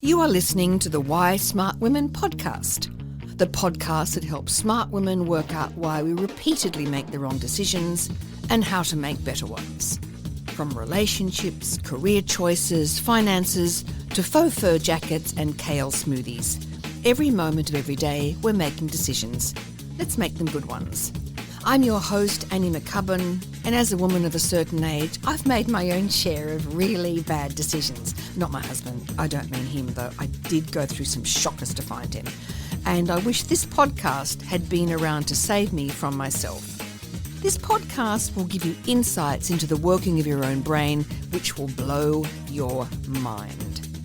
You are listening to the Why Smart Women podcast, the podcast that helps smart women work out why we repeatedly make the wrong decisions and how to make better ones. From relationships, career choices, finances, to faux fur jackets and kale smoothies. Every moment of every day, we're making decisions. Let's make them good ones. I'm your host, Annie McCubbin, and as a woman of a certain age, I've made my own share of really bad decisions. Not my husband. I don't mean him, though. I did go through some shockers to find him. And I wish this podcast had been around to save me from myself. This podcast will give you insights into the working of your own brain, which will blow your mind.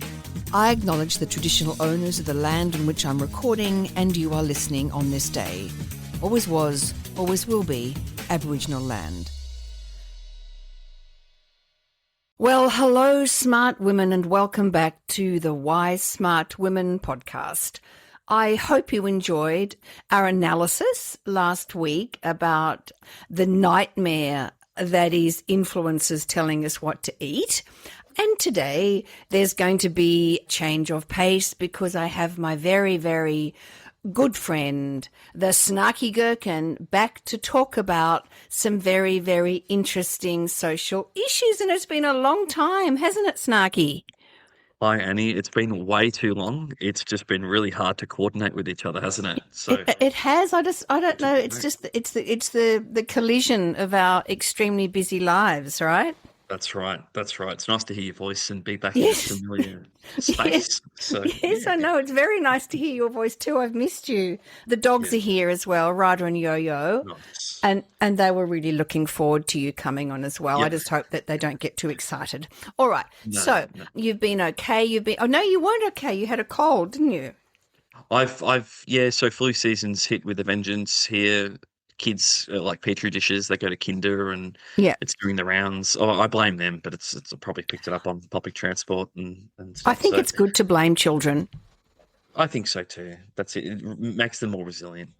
I acknowledge the traditional owners of the land on which I'm recording and you are listening on this day. Always was, always will be, Aboriginal land. Well, hello, smart women, and welcome back to the Why Smart Women podcast. I hope you enjoyed our analysis last week about the nightmare that is influencers telling us what to eat. And today there's going to be change of pace because I have my very, very good friend, the Snarky Gherkin, back to talk about some very, very interesting social issues. And it's been a long time, hasn't it, Snarky? Hi, Annie. It's been way too long. It's just been really hard to coordinate with each other, hasn't it? So it has. I don't know. It's the collision of our extremely busy lives, right? That's right. It's nice to hear your voice and be back in a familiar space. Yes, I know. It's very nice to hear your voice too. I've missed you. The dogs are here as well, Ryder and Yo-Yo. Nice. And they were really looking forward to you coming on as well. I just hope that they don't get too excited. All right. No. You've been okay. Oh, no, you weren't okay. You had a cold, didn't you? So flu season's hit with a vengeance here. Kids are like petri dishes. They go to kinder and it's doing the rounds. Oh, I blame them, but it's probably picked it up on public transport and stuff. I think it's good to blame children. I think so too. That's it. It makes them more resilient.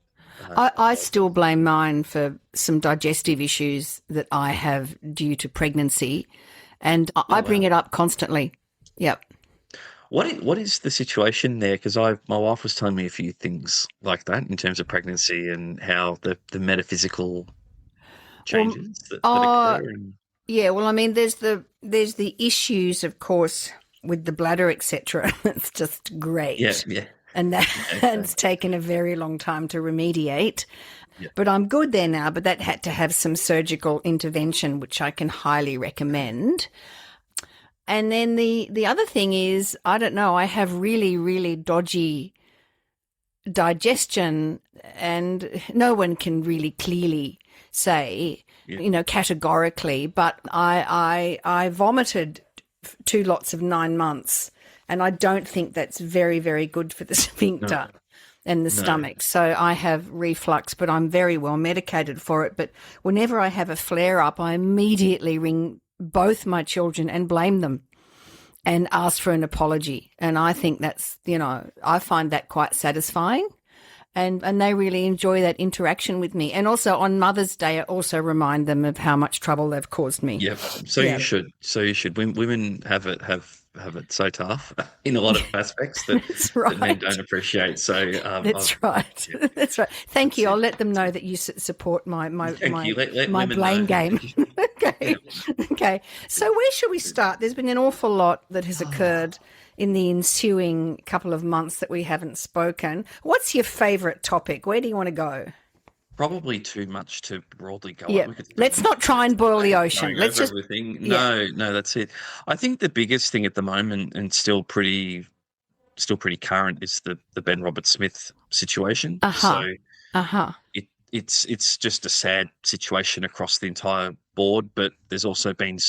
I still blame mine for some digestive issues that I have due to pregnancy, and I bring it up constantly. Yep. What is the situation there? Because my wife was telling me a few things like that in terms of pregnancy and how the metaphysical changes that occur. Yeah, well, I mean, there's the issues, of course, with the bladder, etc. It's just great. Yeah. And that's taken a very long time to remediate. Yeah. But I'm good there now. But that had to have some surgical intervention, which I can highly recommend. And then the other thing is, I don't know, I have really, really dodgy digestion, and no one can really clearly say, categorically, but I vomited 2 lots of 9 months, and I don't think that's very, very good for the sphincter and the stomach. So I have reflux, but I'm very well medicated for it. But whenever I have a flare-up, I immediately ring both my children and blame them and ask for an apology. And I think that's, I find that quite satisfying. And they really enjoy that interaction with me. And also on Mother's Day, I also remind them of how much trouble they've caused me. Yep. You should. Women have it so tough in a lot of aspects that men don't appreciate. So that's right. Yeah. That's right. Thank you. I'll let them know that you support my blame game. Okay. Yeah. Okay. So where should we start? There's been an awful lot that has occurred in the ensuing couple of months that we haven't spoken. What's your favourite topic? Where do you want to go? Probably too much to broadly go. Yeah. Let's not try and boil the ocean. Let's just everything. No, that's it. I think the biggest thing at the moment, and still pretty current, is the Ben Roberts-Smith situation. It's just a sad situation across the entire board, but there's also been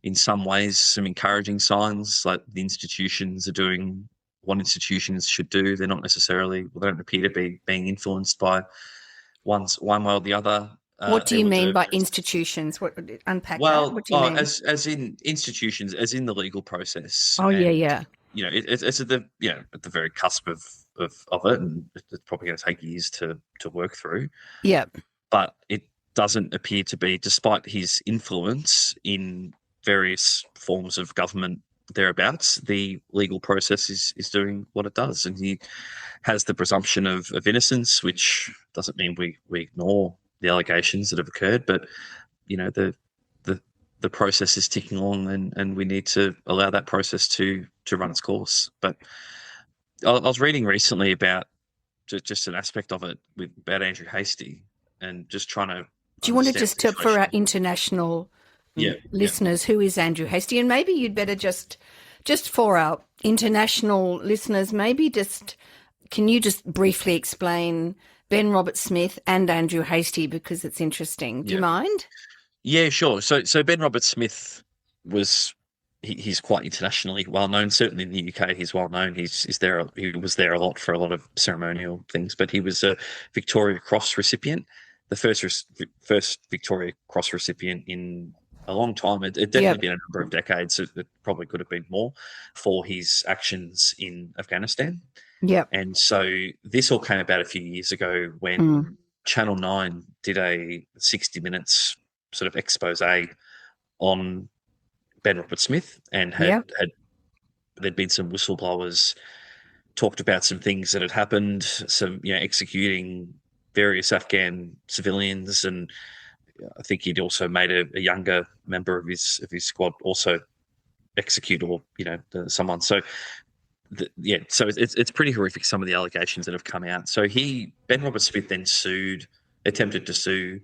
in some ways some encouraging signs, like the institutions are doing what institutions should do. They're not necessarily, they don't appear to be being influenced by one way or the other. What do you mean by institutions? Unpack that? What do you mean? As in institutions, as in the legal process. Oh, yeah. It's at the very cusp of it, and it's probably going to take years to work through. Yeah. But it doesn't appear to be, despite his influence in various forms of government thereabouts, the legal process is doing what it does, and he has the presumption of innocence, which doesn't mean we ignore the allegations that have occurred, but the the process is ticking along, and we need to allow that process to run its course. But I was reading recently about just an aspect of it about Andrew Hastie, and just trying to Do you want to understand just the tell for our situation. international Yeah, listeners who is Andrew Hastie? And maybe you'd better just for our international listeners, maybe just can you just briefly explain Ben Roberts-Smith and Andrew Hastie, because it's interesting. Do you yeah, mind? yeah, sure. So Ben Roberts-Smith was he's quite internationally well known. Certainly in the UK, he's well known. He's there. He was there a lot for a lot of ceremonial things. But he was a Victoria Cross recipient, the first Victoria Cross recipient in a long time. It definitely Yep. been a number of decades. It probably could have been more for his actions in Afghanistan. Yep. And so this all came about a few years ago when Channel 9 did a 60 minutes sort of expose on Ben Roberts-Smith, and there'd been some whistleblowers talked about some things that had happened, some executing various Afghan civilians, and I think he'd also made a younger member of his squad also execute, or someone. So so it's pretty horrific, some of the allegations that have come out. So Ben Roberts-Smith then attempted to sue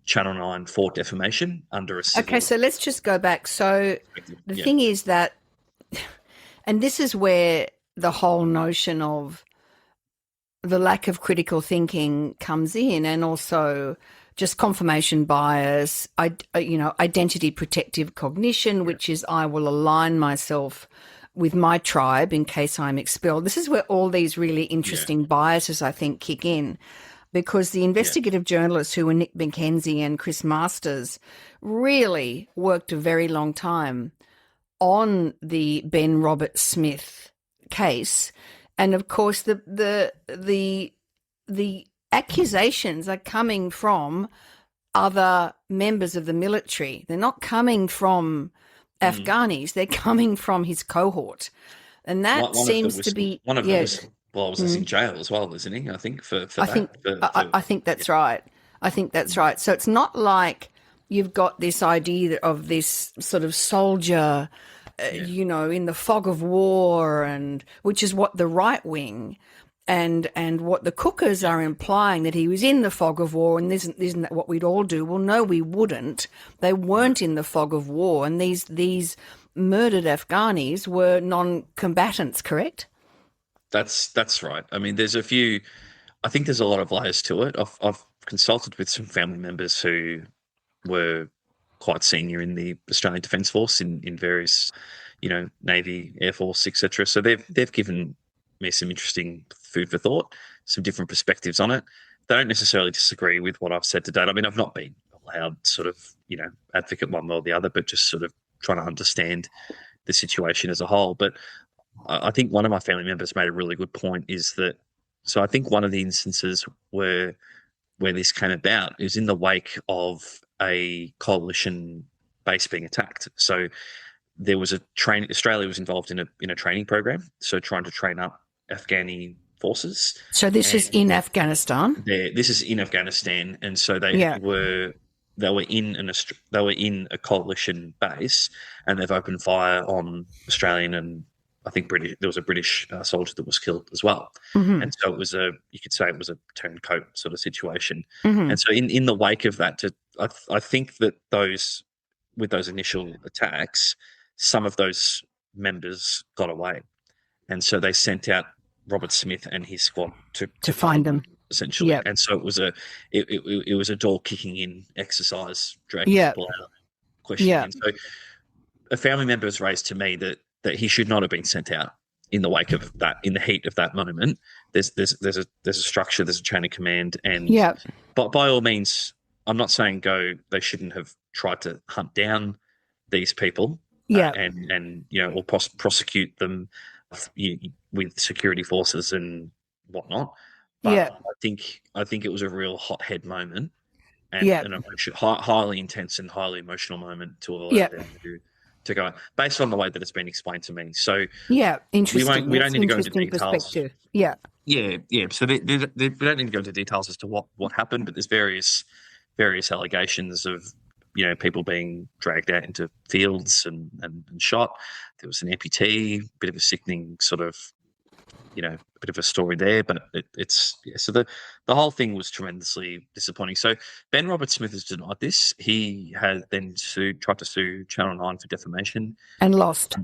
Channel 9 for defamation under a civil. Okay, so let's just go back. So the thing is that, and this is where the whole notion of the lack of critical thinking comes in, and also just confirmation bias, identity protective cognition, which is I will align myself with my tribe in case I'm expelled. This is where all these really interesting biases, I think, kick in, because the investigative journalists who were Nick McKenzie and Chris Masters really worked a very long time on the Ben Roberts-Smith case. And of course, the accusations are coming from other members of the military. They're not coming from Afghanis. They're coming from his cohort. And that seems to be one of the whistleblowers is in jail as well, isn't he? I think for that. I think that's right. I think that's right. So it's not like you've got this idea of this sort of soldier, in the fog of war, and which is what the right wing and what the cookers are implying, that he was in the fog of war, and isn't that what we'd all do? Well, no, we wouldn't. They weren't in the fog of war, and these murdered Afghanis were non-combatants, correct? That's right. I mean, I think there's a lot of layers to it. I've consulted with some family members who were quite senior in the Australian Defence Force in various, Navy, Air Force, etc. So they've given me some interesting food for thought, some different perspectives on it. They don't necessarily disagree with what I've said to date. I mean, I've not been a loud sort of, advocate one way or the other, but just sort of trying to understand the situation as a whole. But I think one of my family members made a really good point, is that, so I think one of the instances where this came about is in the wake of a coalition base being attacked. So there was Australia was involved in a training program, so trying to train up Afghani forces. So this is in Afghanistan. This is in Afghanistan, and so they were in a coalition base, and they've opened fire on Australian, and I think there was a British soldier that was killed as well. And so you could say it was a turncoat sort of situation. And so in the wake of that, I think that with those initial attacks, some of those members got away, and so they sent out Roberts-Smith and his squad to find them, essentially. And so it was a door kicking in exercise, dragging people out, questioning. And so a family member has raised to me that he should not have been sent out in the wake of that, in the heat of that moment. There's a structure, there's a chain of command, and but by all means, I'm not saying they shouldn't have tried to hunt down these people, and or prosecute them with security forces and whatnot. But I think it was a real hothead moment, and an highly intense and highly emotional moment to allow them to go based on the way that it's been explained to me. So Yeah, interesting. we don't need to go into Interesting details. perspective. Yeah. Yeah. So we don't need to go into details as to what happened, but there's various allegations of people being dragged out into fields and shot. There was an amputee, a bit of a sickening sort of a bit of a story there, but so the whole thing was tremendously disappointing. So Ben Roberts-Smith has denied this. He has then tried to sue Channel 9 for defamation. And lost.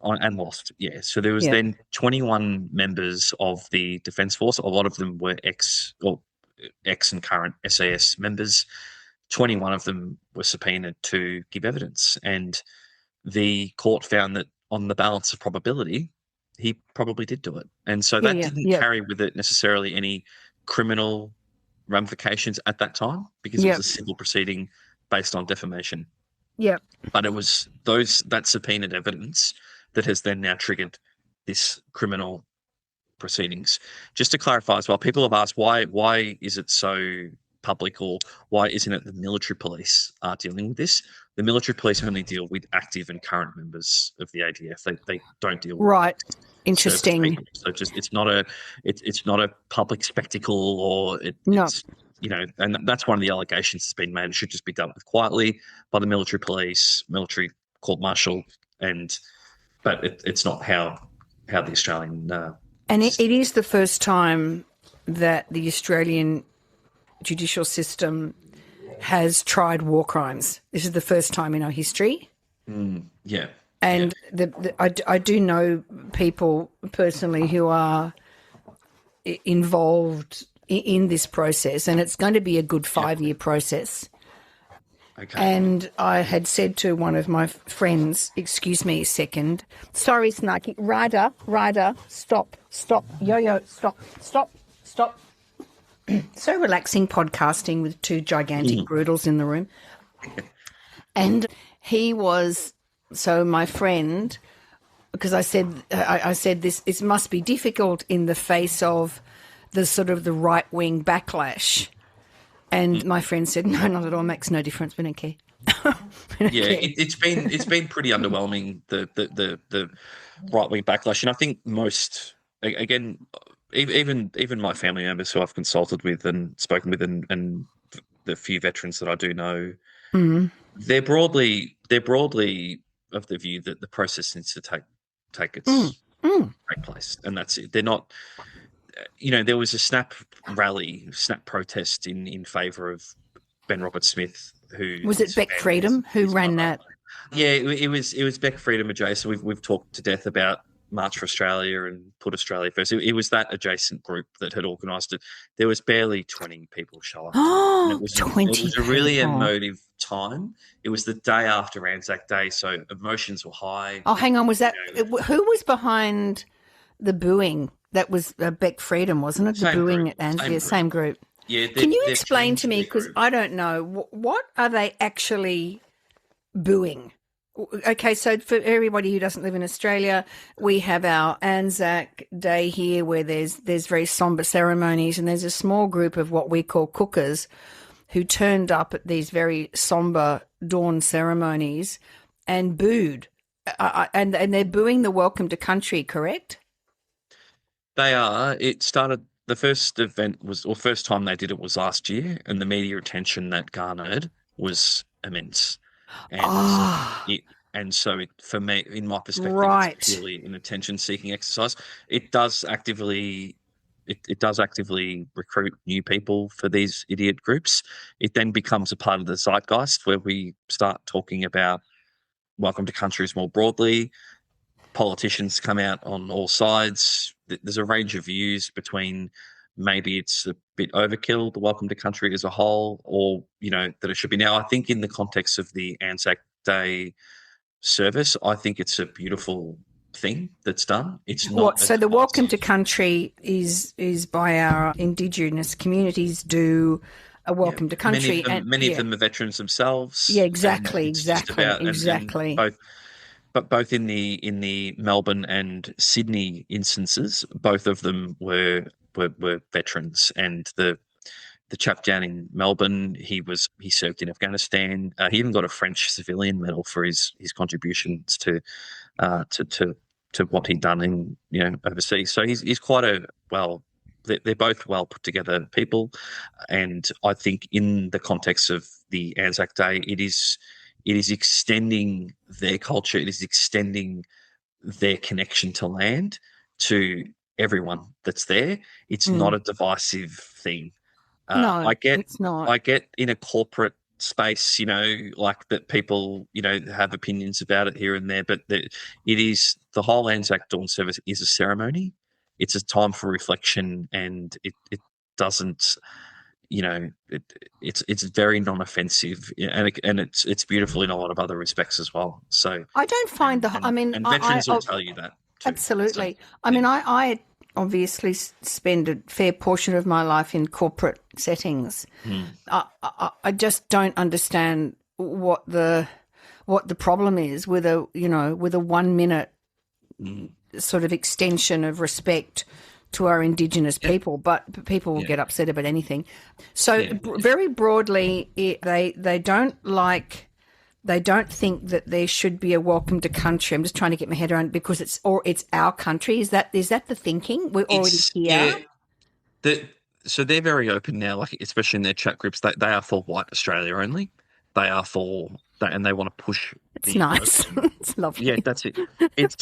And lost, yeah. So there was then 21 members of the Defence Force. A lot of them were ex and current SAS members. 21 of them were subpoenaed to give evidence. And the court found that on the balance of probability, he probably did do it. And so that didn't carry with it necessarily any criminal ramifications at that time because it was a civil proceeding based on defamation. Yeah. But it was that subpoenaed evidence that has then now triggered this criminal proceedings. Just to clarify as well, people have asked why is it so public, or why isn't it the military police are dealing with this? The military police only deal with active and current members of the ADF. They don't deal with Interesting. So it's not a public spectacle, or it's and that's one of the allegations that's been made. It should just be dealt with quietly by the military police, military court martial, but it's not how the Australian and it is the first time that the Australian judicial system has tried war crimes. This is the first time in our history. Yeah. And I do know people personally who are involved in this process, and it's going to be a good 5-year process. Okay. And I had said to one of my friends, excuse me a second. Sorry, Snarky. Ryder, stop. Yo, stop. So relaxing podcasting with 2 gigantic Broodles in the room. And he was, so my friend, because I said this must be difficult in the face of the sort of the right-wing backlash. And my friend said, no, not at all. Makes no difference. We don't care. It's been pretty underwhelming, the right wing backlash, and I think most, again, even my family members who I've consulted with and spoken with, and the few veterans that I do know, they're broadly of the view that the process needs to take its place, and that's it. They're not. There was a snap protest in favour of Ben Roberts-Smith. Who was it? Beck Freedom who ran that? Yeah, it was Beck Freedom adjacent. We've talked to death about March for Australia and Put Australia First. It was that adjacent group that had organised it. There was barely 20 people show up. Oh, it was a really emotive time. It was the day after Anzac Day, so emotions were high. Oh, hang on. Was that who was behind the booing? That was Beck Freedom, wasn't it? The booing at Anzac, same group. Yeah. Can you explain to me, because I don't know, what are they actually booing? Okay, so for everybody who doesn't live in Australia, we have our Anzac Day here where there's very sombre ceremonies, and there's a small group of what we call cookers who turned up at these very sombre dawn ceremonies and booed. And they're booing the Welcome to Country, correct? They are. It started, the first event first time they did it was last year, and the media attention that garnered was immense. And so for me, in my perspective, it's purely an attention-seeking exercise. It does actively recruit new people for these idiot groups. It then becomes a part of the zeitgeist where we start talking about Welcome to Countries more broadly. Politicians come out on all sides. There's a range of views between maybe it's a bit overkill, the Welcome to Country as a whole, or, that it should be. Now, I think in the context of the Anzac Day service, I think it's a beautiful thing that's done. It's not. So the Welcome to Country is by our Indigenous communities do a Welcome to Country. Many of them are veterans themselves. Yeah, exactly. And both in the Melbourne and Sydney instances, both of them were veterans, and the the chap down in Melbourne, he served in Afghanistan. He even got a French civilian medal for his contributions to what he'd done in overseas. So he's quite they're both well put together people, and I think in the context of the Anzac Day, it is extending their culture. It is extending their connection to land to everyone that's there. It's not a divisive thing. No, it's not. I get in a corporate space, like that people, have opinions about it here and there, but it is the whole Anzac Dawn service is a ceremony. It's a time for reflection, and it doesn't, it's very non-offensive, and it's beautiful in a lot of other respects as well. So I don't find and veterans will tell you that too. Absolutely. So, I mean, I obviously spend a fair portion of my life in corporate settings. I just don't understand what the problem is with a 1 minute sort of extension of respect to our Indigenous people, but people will get upset about anything. So very broadly, they don't think that there should be a welcome to country. I'm just trying to get my head around it because it's our country. Is that the thinking? We're already here. So they're very open now, like especially in their chat groups. They are for white Australia only. They are for that, and they want to push. It's nice. It's lovely. Yeah, that's it. It's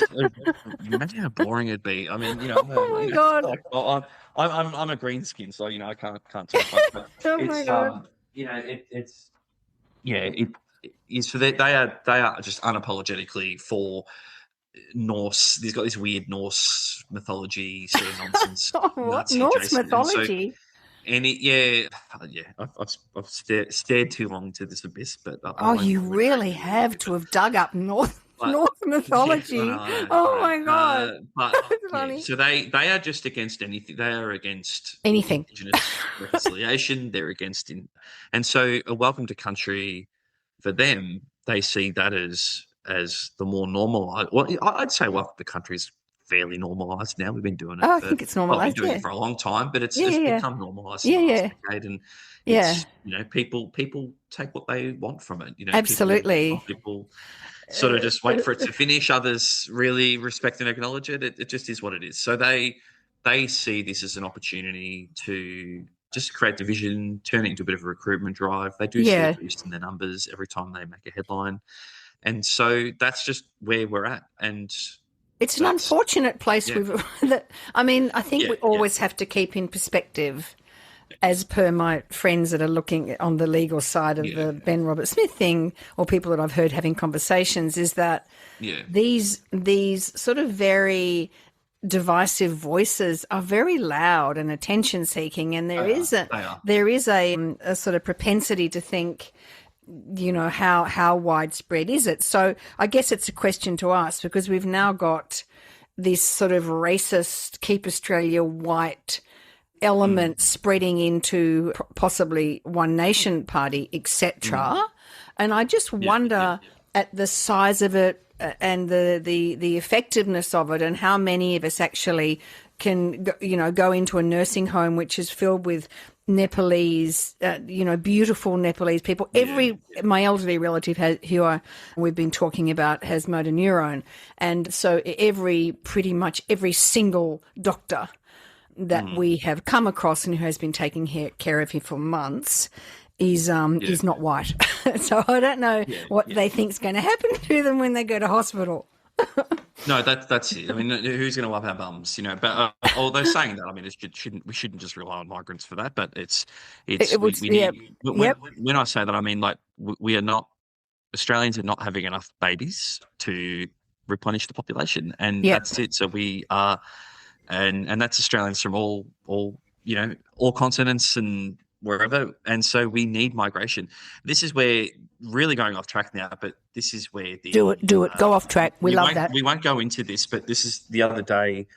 imagine how boring it'd be. I mean, oh my god. Like, well, I'm a green skin, so I can't talk much. But my god. So they are just unapologetically for Norse. He's got this weird Norse mythology sort of nonsense. What Norse mythology? I've stared too long into this abyss, but you really have to have dug up Norse mythology. My god, that's funny. So they are just against anything. They are against anything. Indigenous reconciliation. They're against and so a welcome to country for them. They see that as the more normalised. Well, I'd say welcome to country is fairly normalised now. We've been doing it. I think it's normalised. We've been doing it for a long time, but it's become normalised. Decade, and people take what they want from it. Absolutely. People sort of just wait for it to finish. Others really respect and acknowledge it. It just is what it is. So they see this as an opportunity to just create division, turn it into a bit of a recruitment drive. They do see a boost in their numbers every time they make a headline, and so that's just where we're at. And it's an unfortunate place. I think we always have to keep in perspective, as per my friends that are looking on the legal side of the Ben Robert Smith thing, or people that I've heard having conversations, is that these sort of very divisive voices are very loud and attention seeking, and there is a sort of propensity to think, how widespread is it? So I guess it's a question to ask, because we've now got this sort of racist, keep Australia white element spreading into possibly One Nation Party, etc. And I just wonder at the size of it and the effectiveness of it, and how many of us actually can go into a nursing home which is filled with Nepalese, beautiful Nepalese people. My elderly relative we've been talking about has motor neurone, and so pretty much every single doctor that we have come across and who has been taking care of him for months is not white. So I don't know what they think is going to happen to them when they go to hospital. No, that's it. I mean, who's going to wipe our bums? But although saying that, I mean, we shouldn't just rely on migrants for that. But when I say that, I mean, like, Australians are not having enough babies to replenish the population, and that's it. So we are, and that's Australians from all continents and wherever, and so we need migration. This is where, really going off track now, but this is where do it go off track. We love that. We won't go into this, but this is the other day,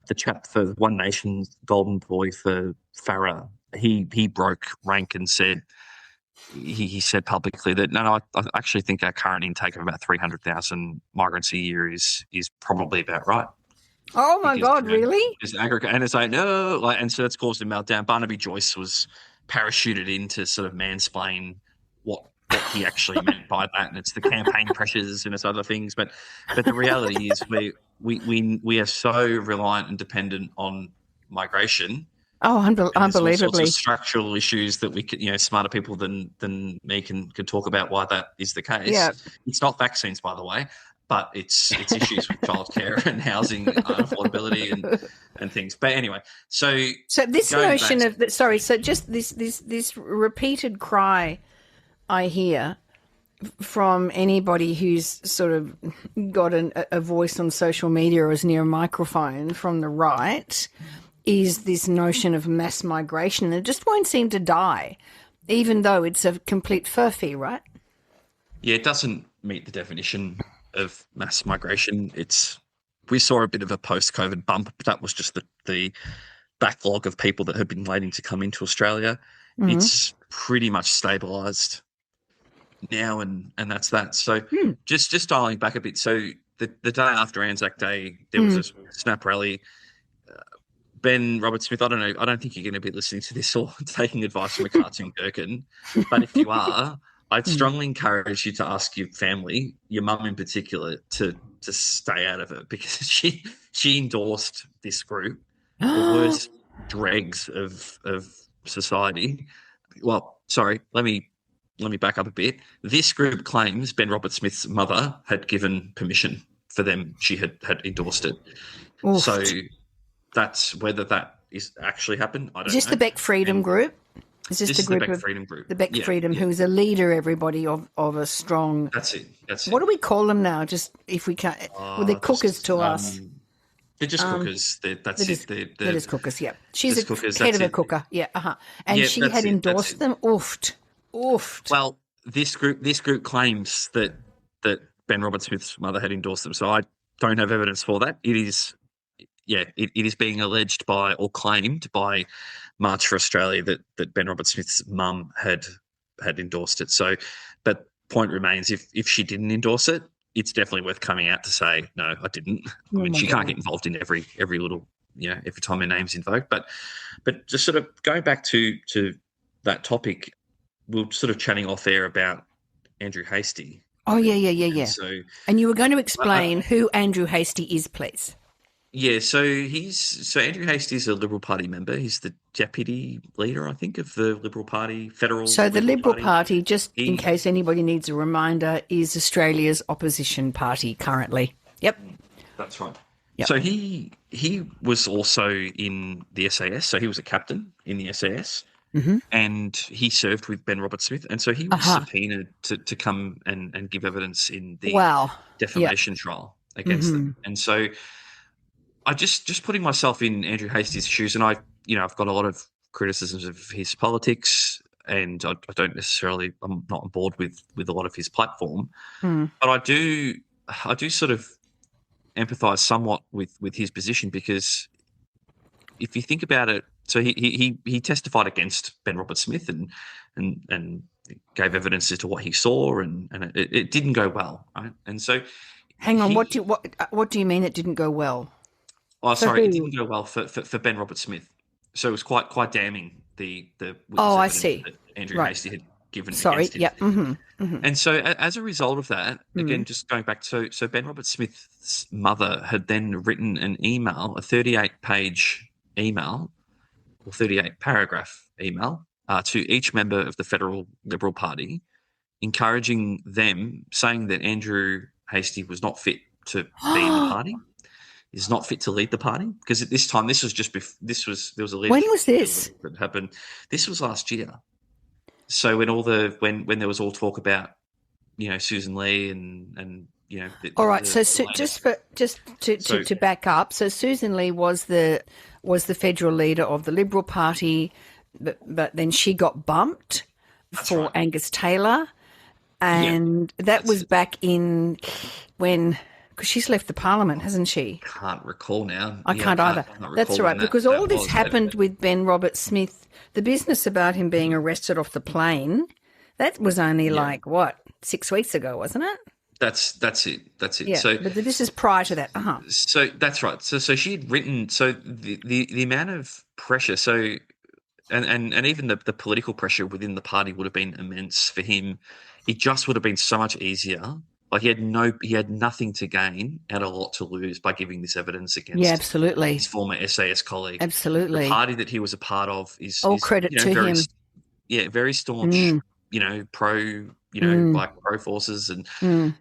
the chap for One Nation, golden boy for Farah, he broke rank and said, he said publicly that I actually think our current intake of about 300,000 migrants a year is probably about right. Oh my God, really? And it's like, no, and so that's caused a meltdown. Barnaby Joyce was parachuted in to sort of mansplain what he actually meant by that, and it's the campaign pressures and it's other things. But the reality is we are so reliant and dependent on migration. Oh, unbelievably. There's all sorts of structural issues that we could, smarter people than me can talk about why that is the case. Yeah. It's not vaccines, by the way, but it's issues with childcare and housing affordability and things. But anyway, so this notion of that. Sorry, so just this repeated cry I hear from anybody who's sort of got a voice on social media or is near a microphone from the right is this notion of mass migration. It just won't seem to die, even though it's a complete furphy, right? Yeah, it doesn't meet the definition of mass migration. We saw a bit of a post-COVID bump, but that was just the backlog of people that had been waiting to come into Australia. Mm-hmm. It's pretty much stabilised now, and that's that. So just dialing back a bit. So the day after Anzac Day, there was a snap rally. Ben Roberts-Smith, I don't know. I don't think you're going to be listening to this or taking advice from a cartoon gherkin. But if you are, I'd strongly encourage you to ask your family, your mum in particular, to stay out of it, because she endorsed this group, the worst dregs of society. Well, sorry, let me back up a bit. This group claims Ben Roberts-Smith's mother had given permission for them. She had endorsed it. Oof. So that's whether that is actually happened. I don't know. Is this the Beck Freedom Group? Is this the group the Beck Freedom Group? The Beck Freedom, who's a leader, everybody, of a strong... That's it. What do we call them now? Just if we can't... well, they're cookers to us. They're just cookers. They're just cookers, yeah. She's a cookers, head of a cooker, yeah. And she had endorsed them. Oofed. Well, this group claims that Ben Roberts-Smith's mother had endorsed them, so I don't have evidence for that. It is... Yeah, it is being alleged by or claimed by March for Australia that Ben Roberts-Smith's mum had endorsed it. So, but point remains, if she didn't endorse it, it's definitely worth coming out to say, no, I didn't. I mean, she can't get involved in every little, every time her name's invoked. But just sort of going back to that topic, we're sort of chatting off air about Andrew Hastie. Oh, yeah. And you were going to explain who Andrew Hastie is, please. Yeah, so Andrew Hastie is a Liberal Party member. He's the deputy leader, I think, of the Liberal Party, federal. So the Liberal Party, just in case anybody needs a reminder, is Australia's opposition party currently. Yep, that's right. Yep. So he was also in the SAS. So he was a captain in the SAS, and he served with Ben Roberts-Smith, and so he was subpoenaed to come and give evidence in the defamation trial against them, and so. I just putting myself in Andrew Hastie's shoes, and I've got a lot of criticisms of his politics, and I don't necessarily, I'm not on board with a lot of his platform, but I do sort of empathise somewhat with his position, because if you think about it, so he testified against Ben Roberts-Smith and gave evidence as to what he saw, and it didn't go well, right? And so, hang on, what do you mean it didn't go well? Oh, sorry, it didn't go well for Ben Roberts-Smith. So it was quite damning, the I see. That Andrew Hastie had given against him. Yeah. And so as a result of that, again, just going back, so Ben Roberts-Smith's mother had then written an email, a 38-page email, or 38-paragraph email, to each member of the federal Liberal Party, encouraging them, saying that Andrew Hastie was not fit to be in the party. Is not fit to lead the party, because at this time, there was a leadership. When was this that happened? This was last year. So when there was all talk about, Susan Lee and all right. Just to back up. So Susan Lee was the federal leader of the Liberal Party, but then she got bumped for Angus Taylor, and that was back in when. Because she's left the parliament, hasn't she? Can't recall now. I can't either. That's right, because all this happened with Ben Roberts-Smith. The business about him being arrested off the plane, that was only 6 weeks ago, wasn't it? That's it. Yeah, so, but this is prior to that. So that's right. So she had written. So the amount of pressure. So and even the political pressure within the party would have been immense for him. It just would have been so much easier. Like he had nothing to gain and a lot to lose by giving this evidence Yeah, against absolutely. his former SAS colleague. The Absolutely. party that he was a part of All is credit to very him. very staunch, pro like pro forces and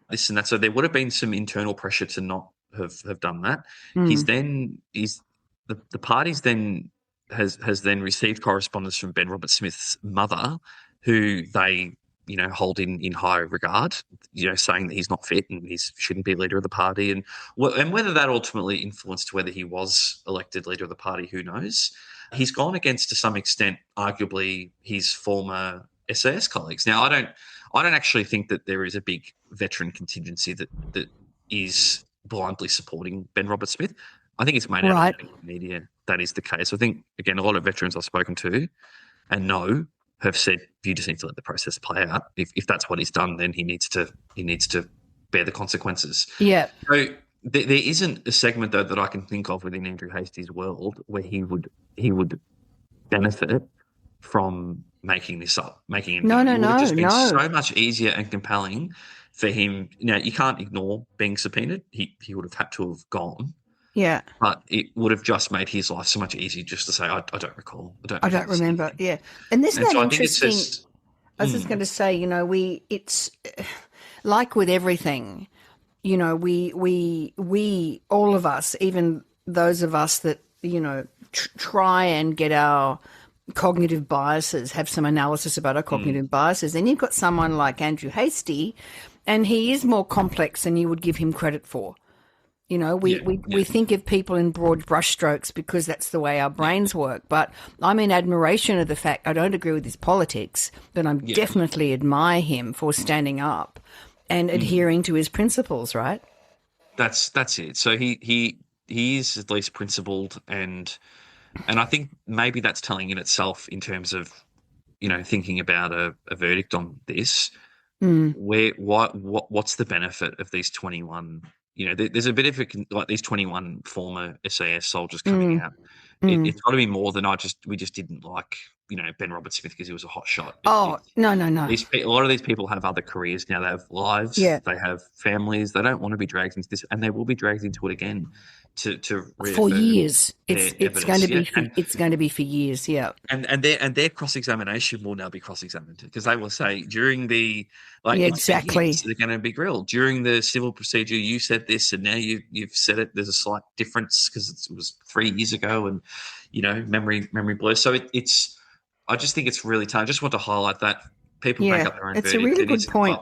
this and that. So there would have been some internal pressure to not have done that. The party's then has then received correspondence from Ben Robert Smith's mother, who they hold in high regard, saying that he's not fit and he shouldn't be leader of the party, and whether that ultimately influenced whether he was elected leader of the party, who knows. He's gone against, to some extent, arguably his former SAS colleagues. Now, I don't actually think that there is a big veteran contingency that is blindly supporting Ben Robert Smith. I think it's made out of the media that is the case. I think, again, a lot of veterans I've spoken to and know have said you just need to let the process play out. If that's what he's done, then he needs to bear the consequences. Yeah. So there isn't a segment though that I can think of within Andrew Hastie's world where he would benefit from making this up, making it. No. It would have just been so much easier and compelling for him. Now, you can't ignore being subpoenaed. He would have had to have gone. Yeah. But it would have just made his life so much easier just to say, I don't recall. I don't remember. Yeah. And isn't that interesting? I was just going to say, it's like with everything, we all of us, even those of us that, try and get our cognitive biases, have some analysis about our cognitive biases. And you've got someone like Andrew Hastie, and he is more complex than you would give him credit for. We think of people in broad brushstrokes because that's the way our brains work. But I'm in admiration of the fact, I don't agree with his politics, but I'm definitely admire him for standing up and adhering to his principles, right? That's it. So he is at least principled, and I think maybe that's telling in itself in terms of, thinking about a verdict on this. What's the benefit of these 21? There's a bit of these 21 former SAS soldiers coming out. It's got to be more than we just didn't like, Ben Robert Smith because he was a hot shot. No. A lot of these people have other careers now. They have lives. Yeah. They have families. They don't want to be dragged into this, and they will be dragged into it again to for years. It's going to be it's going to be for years. Yeah. And their cross-examination will now be cross-examined because they will say during the exactly they're going to be grilled during the civil procedure. You said this, and now you've said it. There's a slight difference because it was 3 years ago, and memory blurs. So it's. I just think it's really tough. I just want to highlight that people make up their own verdict. It's a really good point.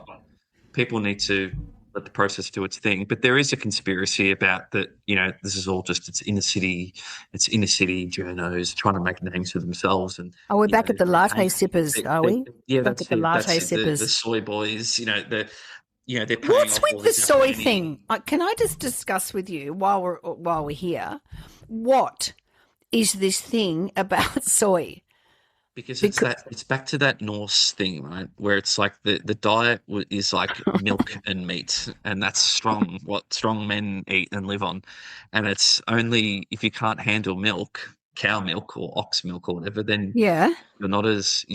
People need to let the process do its thing. But there is a conspiracy about that, this is all just it's inner city journos trying to make names for themselves. And we're back at the latte sippers, are we? Yeah, back at the latte sippers. The soy boys, they're paying What's off with the soy thing? Can I just discuss with you while we're here? What is this thing about soy? Because it's back to that Norse thing, right? Where it's like the diet is like milk and meat, and that's what strong men eat and live on. And it's only if you can't handle milk, cow milk or ox milk or whatever, then you're not as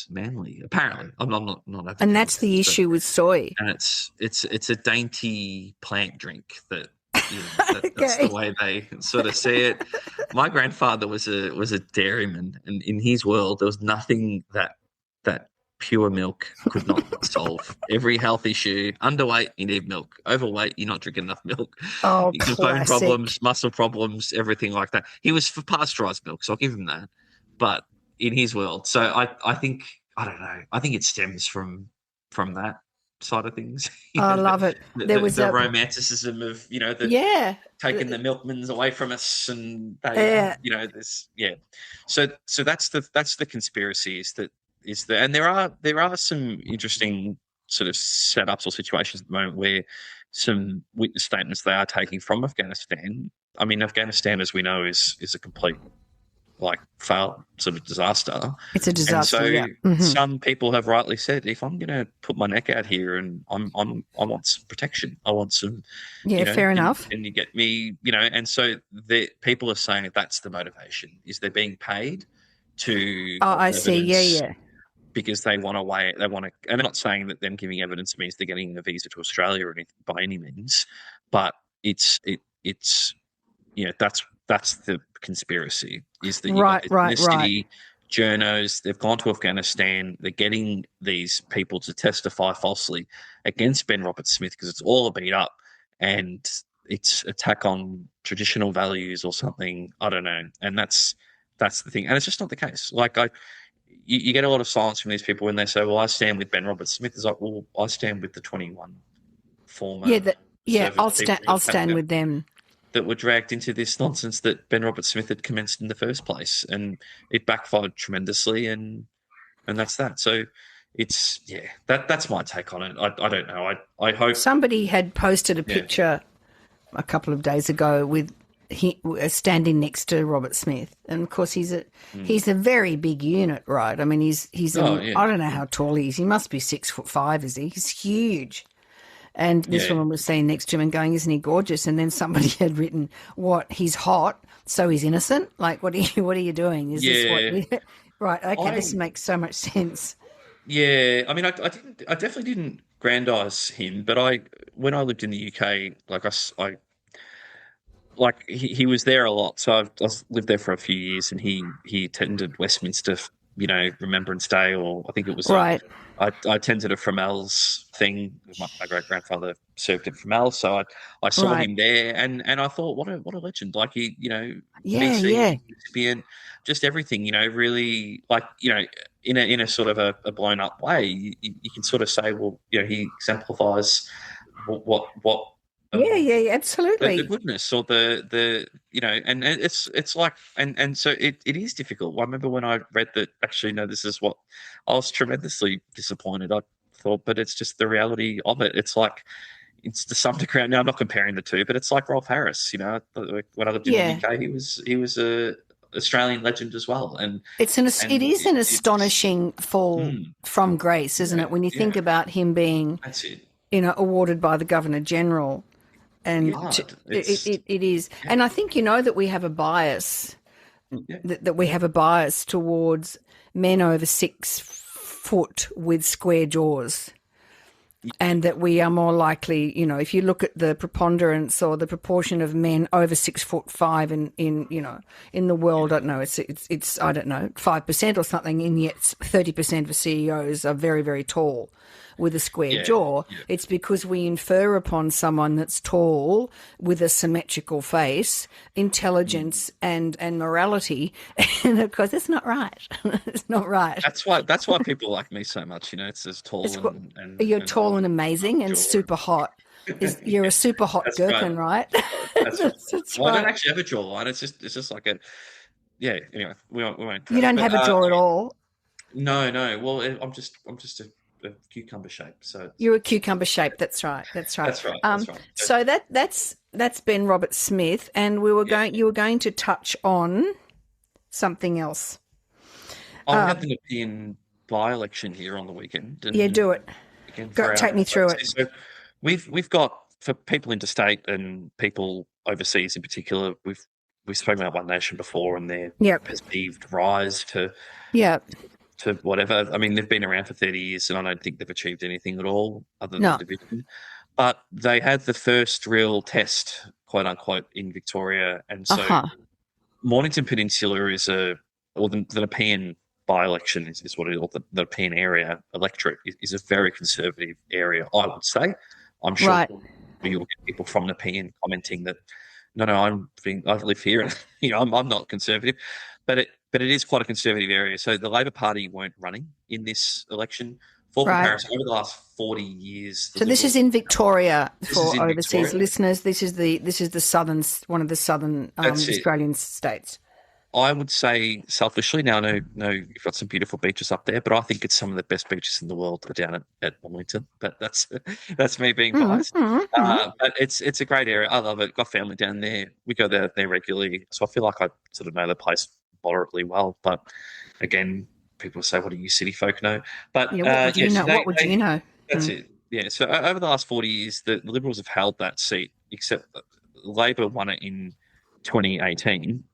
manly. Apparently, I'm not. And that's the issue with soy. And it's a dainty plant drink that. That's the way they sort of see it. My grandfather was a dairyman, and in his world, there was nothing that pure milk could not solve. Every health issue, underweight, you need milk. Overweight, you're not drinking enough milk. Oh, bone problems, muscle problems, everything like that. He was for pasteurized milk, so I'll give him that. But in his world, so I think I don't know. I think it stems from that side of things. I love it. There was the romanticism of taking the milkmans away from us, and So that's the conspiracy and there are some interesting sort of setups or situations at the moment where some witness statements they are taking from Afghanistan. I mean, Afghanistan, as we know, is a complete failed sort of disaster. It's a disaster. And so some people have rightly said, if I'm going to put my neck out here and I want some protection, I want some. Fair enough. And you get me, and so the people are saying that's the motivation. Is they're being paid to Oh, I see. Yeah, evidence yeah. because they want to weigh it. They want to, and I'm not saying that them giving evidence means they're getting a visa to Australia or anything by any means, but it's that's the conspiracy, is that you've got Right, right, right. ethnicity journos. They've gone to Afghanistan. They're getting these people to testify falsely against Ben Roberts-Smith because it's all a beat up and it's attack on traditional values or something. I don't know, and that's the thing, and it's just not the case. Like you get a lot of silence from these people when they say, "Well, I stand with Ben Roberts-Smith." It's like, well, I stand with the 21 Yeah, former I'll service people I'll stand with them. that were dragged into this nonsense that Ben Roberts-Smith had commenced in the first place, and it backfired tremendously, and that's that. So it's that's my take on it. I don't know. I hope Somebody had posted a picture a couple of days ago with he standing next to Robert Smith, and of course he's a very big unit, right? I mean, I don't know how tall he is. He must be 6'5", is he? He's huge. And this woman was saying next to him and going, "Isn't he gorgeous?" And then somebody had written, "What? He's hot, so he's innocent." Like, what are you doing? Is this what? Right? Okay, this makes so much sense. Yeah, I mean, I definitely didn't grandize him, but when I lived in the UK, like he was there a lot, so I lived there for a few years, and he attended Westminster, Remembrance Day, or I think it was right. I attended a Fremel's thing. My great grandfather served at Fremel, so I saw him there, and I thought, what a legend! Like BC recipient, just everything, really, like in a sort of a blown up way. You can sort of say, well, he exemplifies what absolutely. the goodness, or the and it's like, and so it is difficult. I remember when I read that, actually, no, this is what I was tremendously disappointed. I thought, but it's just the reality of it. It's like, it's to some degree. Now, I'm not comparing the two, but it's like Rolf Harris. When I lived in the UK, he was a Australian legend as well, and it is an astonishing fall from grace, isn't it? When you think about him being, that's it, awarded by the Governor General. And it is. Yeah. And I think that we have a bias, that we have a bias towards men over 6 foot with square jaws, and that we are more likely, if you look at the preponderance or the proportion of men over 6'5" in the world, I don't know, it's I don't know, 5% or something, and yet 30% of CEOs are very, very tall with a square jaw. Yeah. It's because we infer upon someone that's tall with a symmetrical face, intelligence and morality, and of course it's not right. It's not right. That's why people like me so much. It's as tall and you're tall and amazing and super hot. You're a super hot gherkin, right? That's right. I don't actually have a jawline. It's just like a Anyway, we won't. You don't have a jaw at all. No. Well, I'm just a cucumber shape. So you're a cucumber shape. That's right. That's right. So that's Ben Roberts-Smith, and you were going to touch on something else. I had the Nepean by-election here on the weekend. Do it. Take me through it. So we've got, for people interstate and people overseas in particular, we've spoken about One Nation before and their perceived rise to whatever. I mean, they've been around for 30 years, and I don't think they've achieved anything at all other than division. But they had the first real test, quote unquote, in Victoria, and so Mornington Peninsula is the Nepean by-election is what it is, or the Nepean area electorate is a very conservative area, I would say. I'm sure you'll get people from Nepean commenting that, no, I live here, and I'm not conservative, but it is quite a conservative area. So the Labor Party weren't running in this election. For comparison, over the last 40 years. So this is in Victoria for overseas listeners. This is the southern, one of the southern Australian states. I would say selfishly, now I know you've got some beautiful beaches up there, but I think it's some of the best beaches in the world are down at Mornington. But that's me being biased. But it's a great area. I love it. Got family down there. We go there regularly, so I feel like I sort of know the place moderately well. But again, people say, "What do you city folk know?" But what would you know? That's it. Yeah. So over the last 40 years, the Liberals have held that seat, except Labor won it in 2018.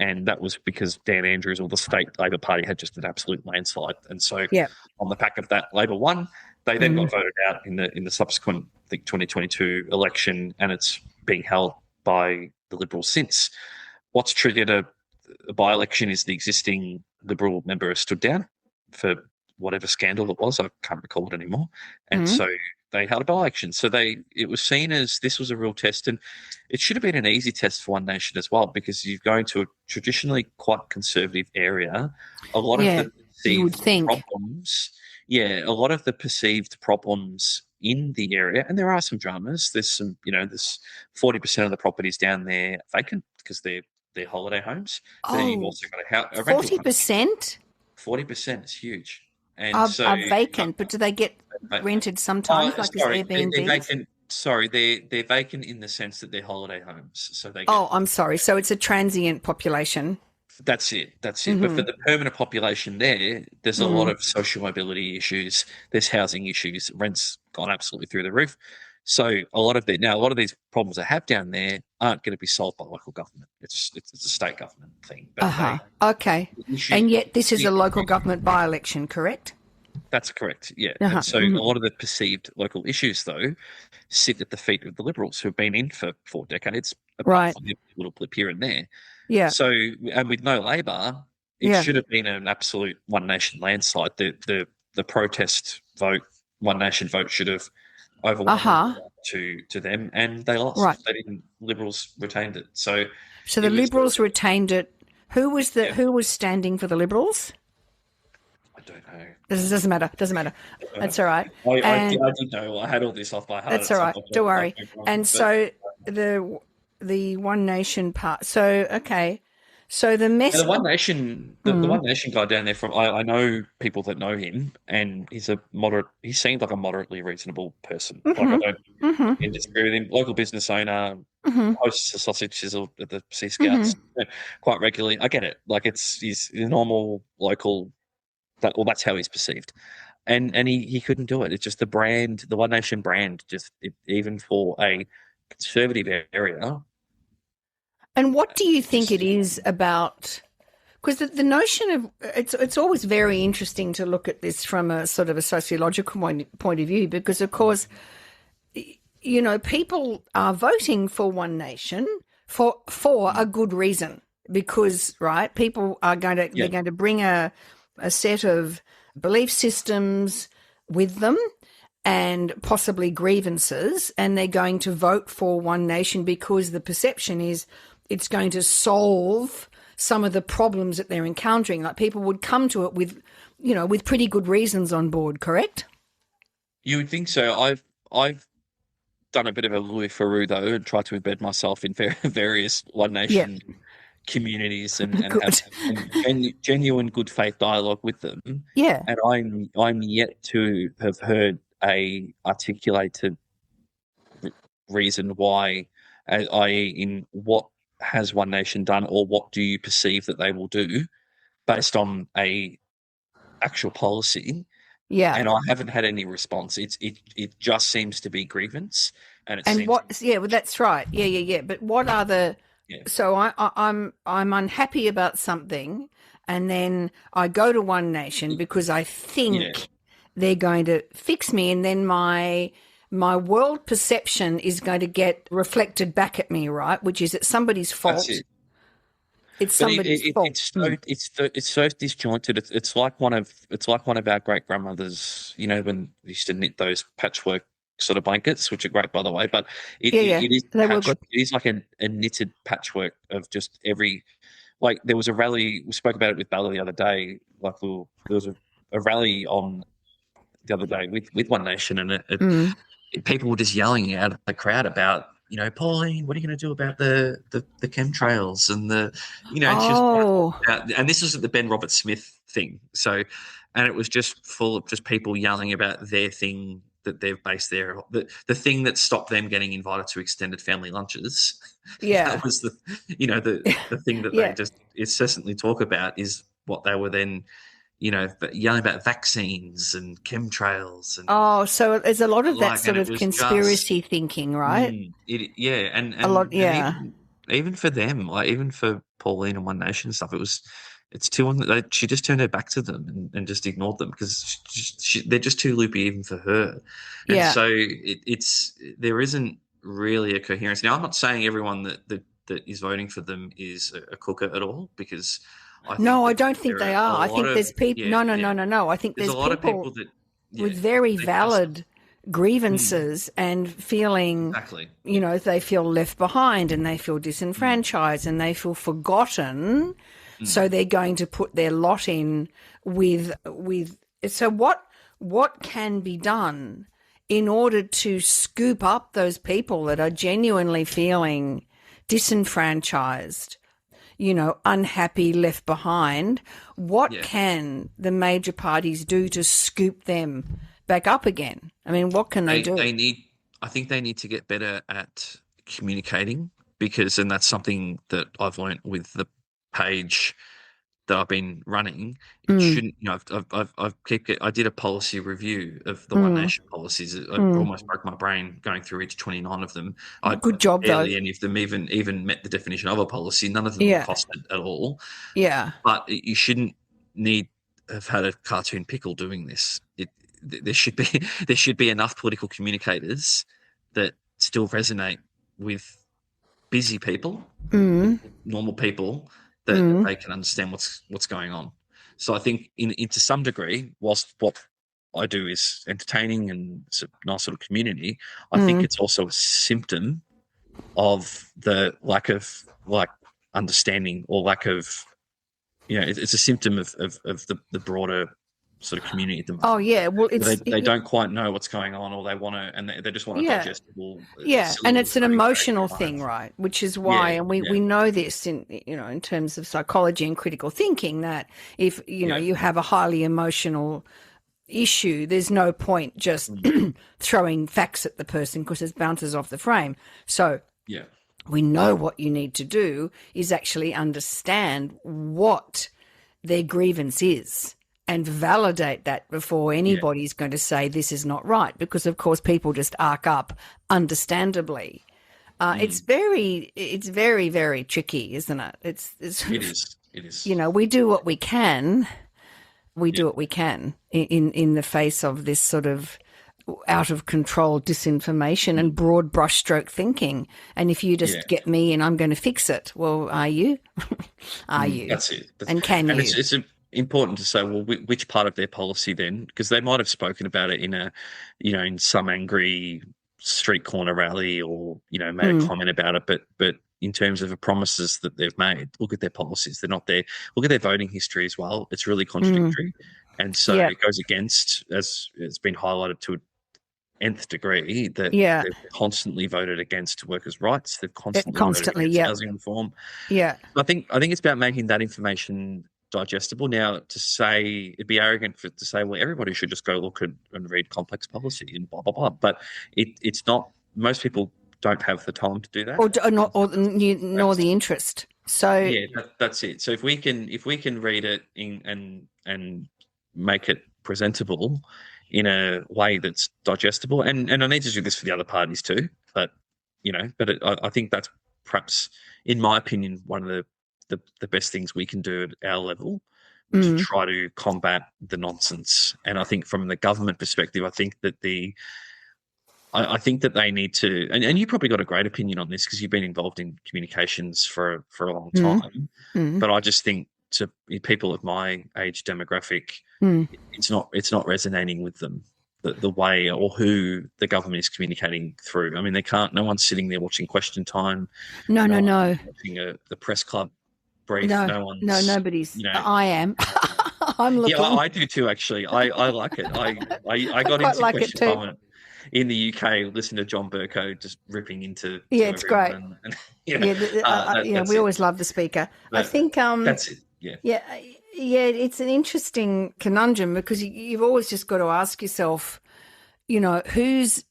and that was because Dan Andrews or the state Labor Party had just an absolute landslide. And so, Yeah. on the back of that, Labor won. They then got voted out in the subsequent, I think, 2022 election, and it's being held by the Liberals since. What's triggered a by-election is the existing Liberal member has stood down for whatever scandal it was. I can't recall it anymore. And so they held a by-election. So it was seen as this was a real test, and it should have been an easy test for One Nation as well, because you're going to a traditionally quite conservative area. A lot of the you would think. problems, a lot of the perceived problems in the area, and there are some dramas. There's some, there's 40% of the properties down there vacant because they're holiday homes. But then you've also got a 40%? 40% is huge. And are vacant, but do they get rented sometimes, like as Airbnb? They're vacant. Sorry, they're vacant in the sense that they're holiday homes. So they. I'm sorry. So it's a transient population. That's it. But for the permanent population there's a lot of social mobility issues. There's housing issues. Rent's gone absolutely through the roof. So a lot of these problems I have down there aren't going to be solved by local government. It's a state government thing. But okay. And yet this is a local government by-election, correct? That's correct, yeah. And so a lot of the perceived local issues, though, sit at the feet of the Liberals who have been in for 4 decades, apart from a little blip here and there. Yeah. So, and with no Labor, it should have been an absolute One Nation landslide. The protest vote, One Nation vote should have overwhelmed to them, and they lost. Right. They didn't. Liberals retained it. So the Liberals retained it. Who was standing for the Liberals? I don't know. Doesn't matter. That's all right. I did know. I had all this off by heart. That's all right. Don't worry. And so the One Nation part. So okay. So the message. The One Nation, the One Nation guy down there I know people that know him, and he's he seemed like a moderately reasonable person. Like I don't disagree with him. Local business owner, hosts a sausage sizzle at the Sea Scouts quite regularly. I get it. Like he's a normal local. That's how he's perceived, and he couldn't do it. It's just the brand, the One Nation brand, even for a conservative area. And what do you think it is about? Because the notion of it's always very interesting to look at this from a sort of a sociological point of view, because of course, people are voting for One Nation for a good reason, because people are they're going to bring a set of belief systems with them and possibly grievances, and they're going to vote for One Nation because the perception is it's going to solve some of the problems that they're encountering. Like people would come to it with pretty good reasons on board, correct? You would think so. I've done a bit of a Louis Theroux though, and tried to embed myself in various One Nation communities and have genuine good faith dialogue with them. Yeah. And I'm yet to have heard a articulated reason why, i.e. in what has One Nation done, or what do you perceive that they will do based on a actual policy? Yeah. And I haven't had any response. It just seems to be grievance, well, that's right. Yeah. But what are the so I'm unhappy about something, and then I go to One Nation because I think they're going to fix me, and then my world perception is going to get reflected back at me, right? Which is it's somebody's fault. That's it. It's somebody's fault. It's so disjointed. It's like one of our great grandmothers. When they used to knit those patchwork sort of blankets, which are great by the way. But it is like a knitted patchwork of just every. Like there was a rally. We spoke about it with Bella the other day. Like there was a rally on the other day with One Nation, and people were just yelling out at the crowd about, Pauline, what are you going to do about the chemtrails and and this was at the Ben Roberts-Smith thing. So, and it was just full of just people yelling about their thing that they've based the thing that stopped them getting invited to extended family lunches. Yeah, that was the thing that they just incessantly talk about is what they were then. Yelling about vaccines and chemtrails. And so there's a lot of that sort of conspiracy thinking, right? And a lot, and even for them, like even for Pauline and One Nation and stuff, it's too on. She just turned her back to them and just ignored them because they're just too loopy even for her. And Yeah. so there isn't really a coherence. Now, I'm not saying everyone that is voting for them is a cooker at all, because I think No, I that don't think there they are a are. I lot think of there's people. yeah, yeah. No. I think There's a there's lot of people people that with very they just valid grievances and feeling, exactly they feel left behind and they feel disenfranchised and they feel forgotten. So they're going to put their lot in with. So what can be done in order to scoop up those people that are genuinely feeling disenfranchised, unhappy, left behind? What can the major parties do to scoop them back up again? I mean, what can they do? I think they need to get better at communicating, and that's something that I've learned with the page that I've been running. It shouldn't, I did a policy review of the One Nation policies. I almost broke my brain going through each 29 of them. Good job, barely though. any of them even met the definition of a policy. None of them were costed at all. Yeah. But you shouldn't have had a cartoon pickle doing this. There should be enough political communicators that still resonate with busy people, normal people, that they can understand what's going on. So I think to some degree, whilst what I do is entertaining and it's a nice little community, I think it's also a symptom of the lack of understanding or lack of, it's a symptom of the broader sort of community at the moment. Oh yeah, well, they don't quite know what's going on, or they just want a digestible. And it's an emotional thing, right? Which is why, and we know this in terms of psychology and critical thinking, that if you have a highly emotional issue, there's no point just throwing facts at the person because it bounces off the frame. So we know what you need to do is actually understand what their grievance is and validate that before anybody's going to say this is not right, because of course people just arc up, understandably. It's very, very tricky, isn't it? It is. We do what we can. We do what we can in the face of this sort of out of control disinformation and broad brushstroke thinking. And if you just get me and I'm going to fix it, well, are you? Are you? That's it. And can you? It's important to say, well, which part of their policy then? Because they might have spoken about it in some angry street corner rally, or made a comment about it, but in terms of the promises that they've made, look at their policies. They're not there. Look at their voting history as well. It's really contradictory. And so it goes against, as it's been highlighted to an nth degree, that they've constantly voted against workers' rights. They've constantly voted against housing reform. Yeah. I think it's about making that information digestible. Now, to say, it'd be arrogant to say, well, everybody should just go look and read complex policy and blah, blah, blah. But it's not, most people don't have the time to do that. Nor the interest. So that's it. So if we can read it and make it presentable in a way that's digestible, and I need to do this for the other parties too, but I think that's perhaps, in my opinion, one of the best things we can do at our level to try to combat the nonsense. And I think from the government perspective, I think that they need to, and you probably got a great opinion on this because you've been involved in communications for a long time. But I just think to people of my age demographic, it's not resonating with them the way or who the government is communicating through. I mean, no one's sitting there watching Question Time. No. Watching the press club brief. No, nobody's. I am. I'm looking. Yeah, I do too. Actually, I like it. I got into Question Time in the UK. Listen to John Burko just ripping into. Yeah, it's great. We always love the speaker. I think that's it. Yeah. Yeah, it's an interesting conundrum because you've always just got to ask yourself, who's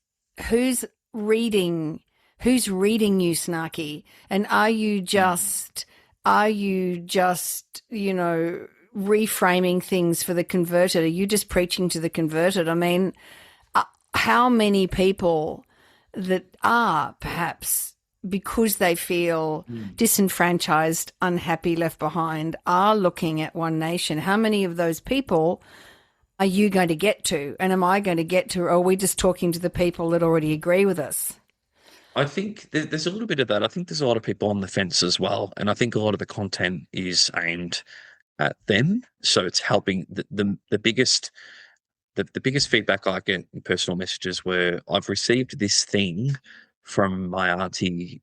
reading you, Snarky, and are you just reframing things for the converted? Are you just preaching to the converted? I mean, how many people that are perhaps because they feel disenfranchised, unhappy, left behind, are looking at One Nation. How many of those people are you going to get to? And am I going to get to, or are we just talking to the people that already agree with us? I think there's a little bit of that. I think there's a lot of people on the fence as well. And I think a lot of the content is aimed at them. So it's helping the biggest feedback I get in personal messages where I've received this thing from my auntie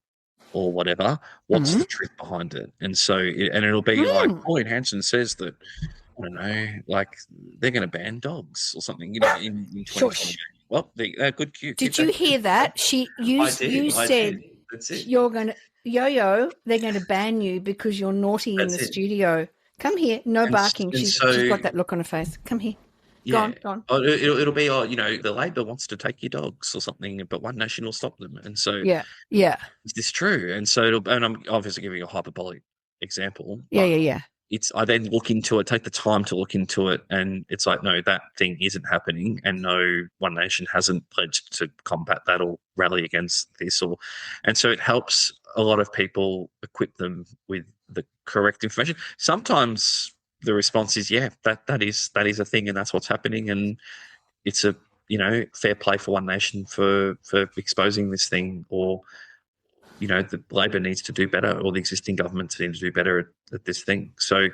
or whatever. What's the truth behind it? And so, it'll be like, Pauline Hanson says that, I don't know, like they're going to ban dogs or something, in 2020. Well, they're good. Did you hear that? You said That's it. You're going to, Yo-Yo, they're going to ban you because you're naughty in the studio. Come here. No barking. She's got that look on her face. Come here. Go on. Oh, it'll be, the Labor wants to take your dogs or something, but One Nation will stop them. And so, is this true? And so, and I'm obviously giving a hyperbolic example. Yeah. I then look into it, take the time to look into it, and it's like, no, that thing isn't happening, and no, One Nation hasn't pledged to combat that or rally against this, and so it helps a lot of people equip them with the correct information. Sometimes the response is, that is a thing, and that's what's happening, and it's a fair play for One Nation for exposing this thing, or the Labor needs to do better, or the existing governments need to do better at this thing. So,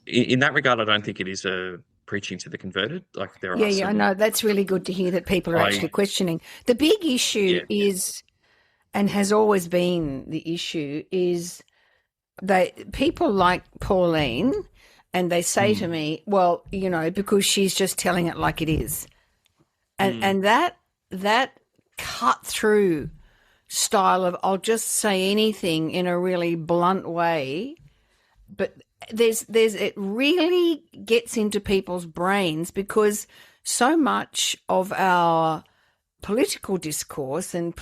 in that regard, I don't think it is a preaching to the converted. Like there are. I know that's really good to hear that people are actually questioning. The big issue is, and has always been the issue, is that people like Pauline, and they say to me, well, because she's just telling it like it is, and that cut through style of I'll just say anything in a really blunt way, but it really gets into people's brains, because so much of our political discourse and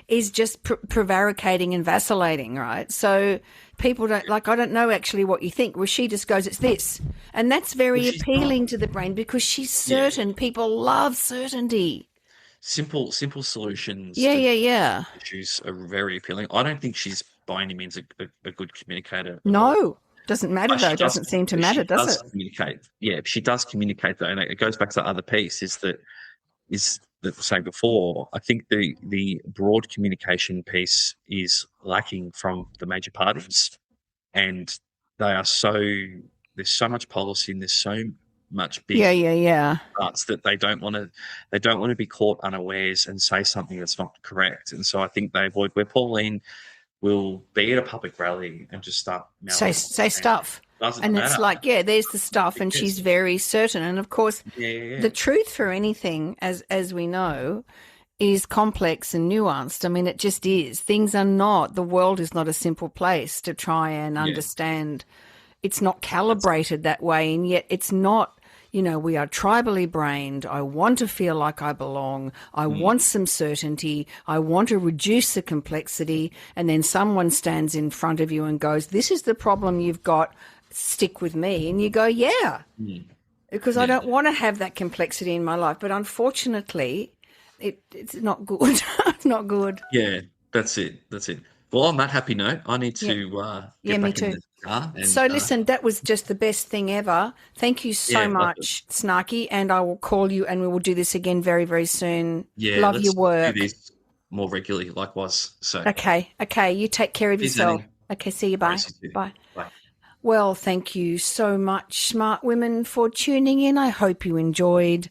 is just prevaricating and vacillating, right? So people don't I don't know actually what you think. Well, she just goes, it's this, and that's very appealing to the brain because she's certain. People love certainty. Simple solutions. Yeah. Issues are very appealing. I don't think she's by any means a good communicator. No, doesn't matter though. Doesn't seem to matter, does it? Communicate. Yeah, she does communicate though, and it goes back to the other piece. Is that saying before? I think the broad communication piece is lacking from the major parties, and they are there's so much policy and there's so much big parts that they don't want to be caught unawares and say something that's not correct. And so I think they avoid where Pauline will be at a public rally and just start say stuff. And matter. It's like, there's the stuff, and she's very certain. And of course, the truth for anything, as we know, is complex and nuanced. I mean, it just is. The world is not a simple place to try and understand. It's not calibrated that way, and yet it's not. We are tribally brained. I want to feel like I belong. I want some certainty. I want to reduce the complexity. And then someone stands in front of you and goes, this is the problem you've got. Stick with me. And you go, because I don't want to have that complexity in my life. But unfortunately, it's not good. It's not good. Yeah, that's it. Well, on that happy note, I need to get back in the car. So listen, that was just the best thing ever. Thank you so much, Snarky, and I will call you and we will do this again very, very soon. Yeah, love your work. Do this more regularly, likewise. So Okay, you take care of yourself. Okay, see you. Bye. Bye. Well, thank you so much, smart women, for tuning in. I hope you enjoyed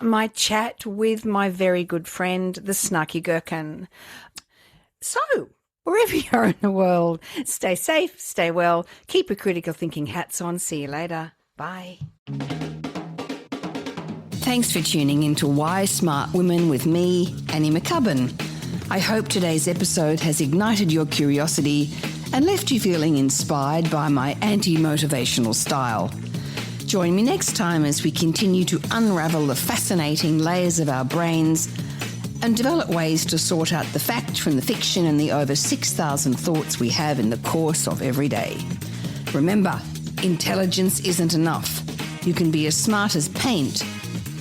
my chat with my very good friend, the Snarky Gherkin. So, wherever you are in the world, stay safe, stay well, keep your critical thinking hats on. See you later. Bye. Thanks for tuning in to Why Smart Women with me, Annie McCubbin. I hope today's episode has ignited your curiosity and left you feeling inspired by my anti-motivational style. Join me next time as we continue to unravel the fascinating layers of our brains and develop ways to sort out the fact from the fiction and the over 6,000 thoughts we have in the course of every day. Remember, intelligence isn't enough. You can be as smart as paint,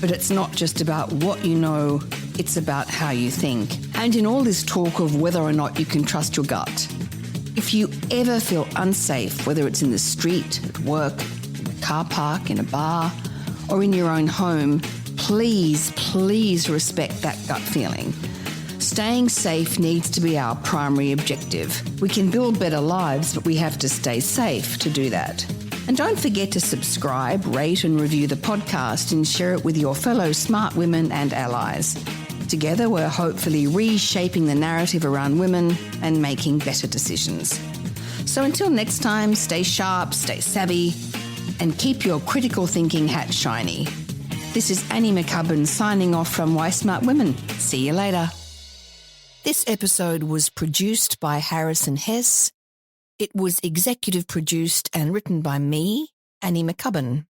but it's not just about what you know, it's about how you think And in all this talk of whether or not you can trust your gut, if you ever feel unsafe, whether it's in the street, at work, in a car park, in a bar, or in your own home, please respect that gut feeling. Staying safe needs to be our primary objective. We can build better lives, but we have to stay safe to do that. And don't forget to subscribe, rate and review the podcast and share it with your fellow smart women and allies. Together, we're hopefully reshaping the narrative around women and making better decisions. So until next time, stay sharp, stay savvy, and keep your critical thinking hat shiny. This is Annie McCubbin signing off from Why Smart Women. See you later. This episode was produced by Harrison Hess. It was executive produced and written by me, Annie McCubbin.